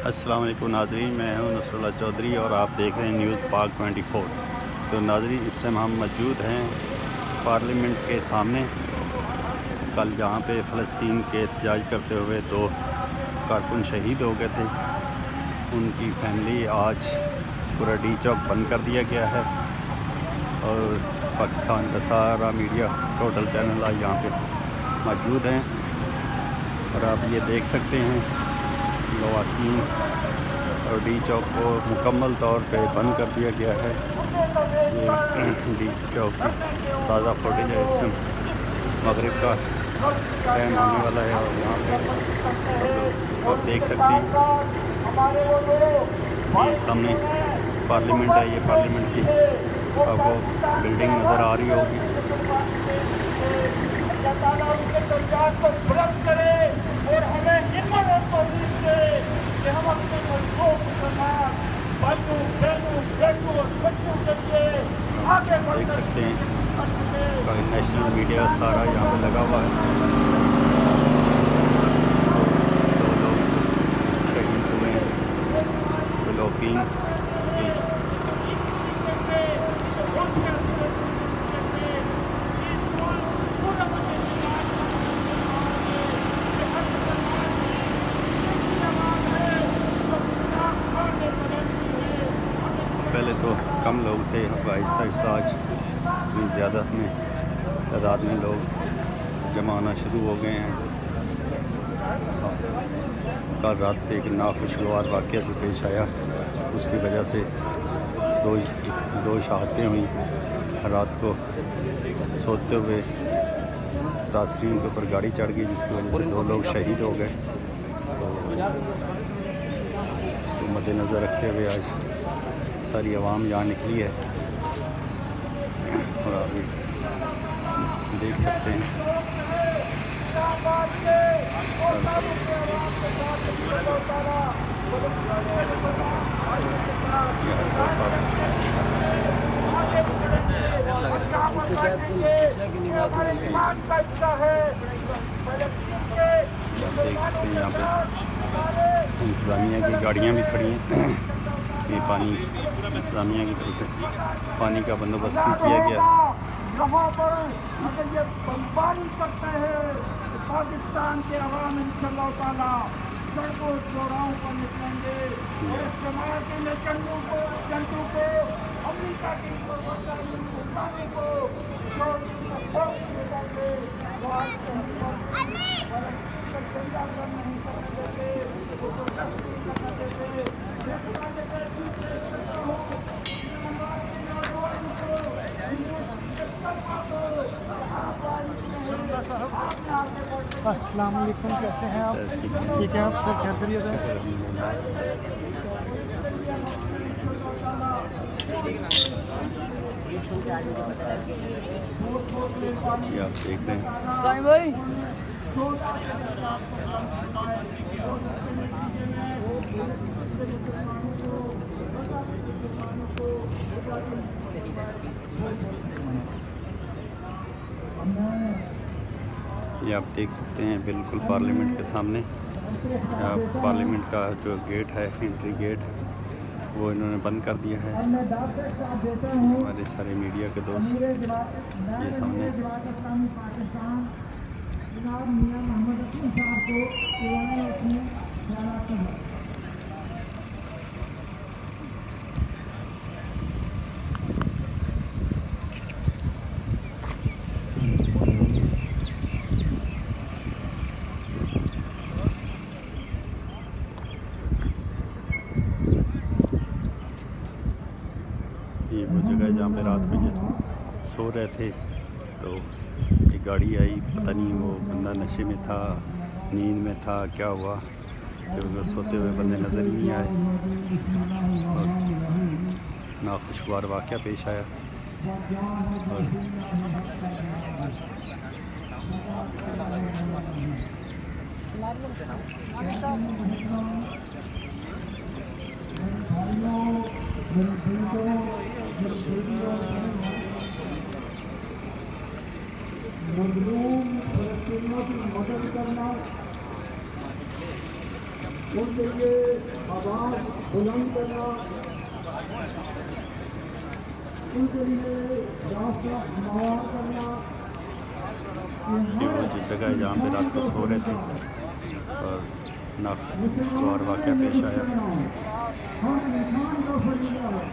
अस्सलाम वालेकुम नाज़रीन, मैं हूं नसरुल्लाह चौधरी और आप देख रहे हैं न्यूज़ पाक 24। तो नाज़रीन, इस समय हम मौजूद हैं पार्लियामेंट के सामने। कल जहां पे फ़लस्तीन के एहतजाज करते हुए 2 कारकुन शहीद हो गए थे, उनकी फैमिली आज पूरा डी चौक बंद कर दिया गया है और पाकिस्तान का सारा मीडिया, टोटल चैनल आज यहाँ पे मौजूद हैं। और आप ये देख सकते हैं लवाकीन और डी चौक को मुकम्मल तौर पे बंद कर दिया गया है। ये डी चौक की ताज़ा फुटेज है। इस समय मगरिब का टाइम होने वाला है और यहाँ पे आप देख सकते हैं ये सामने पार्लियामेंट है। ये पार्लियामेंट की आपको बिल्डिंग नज़र आ रही होगी। और हमें हिम्मत और तौफीक दे कि हम अपने मुल्कों के समान भाइयों, बहनों, बेटों और बच्चों के लिए आगे बढ़ सकते हैं नेशनल मीडिया सारा यहाँ पे लगा हुआ है। 2 लोग शहीद हुए हैं, फिलिपीन पहले तो कम लोग थे, अब आहिस्ता आज ज़्यादा में तादाद में लोग जमा होना शुरू हो गए हैं। कल रात एक नाखुशगवार वाक़या जो पेश आया, उसकी वजह से दो शहादतें हुई। रात को सोते हुए तासरीन के ऊपर गाड़ी चढ़ गई, जिसकी वजह से 2 लोग शहीद हो गए। तो उसको मद्देनज़र रखते हुए आज सारी आवाम यहाँ निकली है और आप देख सकते हैं यहाँ पे इंतज़ामिया की गाड़ियाँ भी खड़ी हैं। ये पानी इंतज़ामिया की तरफ से पानी का बंदोबस्त भी किया गया। यहाँ पर अगर ये बमबारी करते हैं तो पाकिस्तान के अवाम इंशाअल्लाह ताला सड़कों चौराहों पर निकलेंगे और इस्तेमाल के लिए जंतु को अमेरिका की अस्सलाम वालेकुम, कैसे हैं आप? ठीक है, आप सब खैरियत है? ये आप देख रहे हैं साईं भाई, ये आप देख सकते हैं बिल्कुल पार्लियामेंट के सामने। पार्लियामेंट का जो गेट है, एंट्री गेट, वो इन्होंने बंद कर दिया है। हमारे सारे मीडिया के दोस्त ये सामने ये वो जगह है जहाँ पे रात में ये सो रहे थे, तो एक गाड़ी आई। पता नहीं वो बंदा नशे में था, नींद में था, क्या हुआ कि वो सोते हुए बंदे नज़र ही नहीं आए और नाखुशगवार वाक़या पेश आया। और मजलूम फलस्तीनियों की मदद करना उनके लिए आवाज बुलंद करना, उनके लिए रास्ता हमार करना। ये वो जो जगह है जहाँ पे रात को सो रहे थे और नागवार वाक़या पेश आया। हम इंसान का फरीदा है।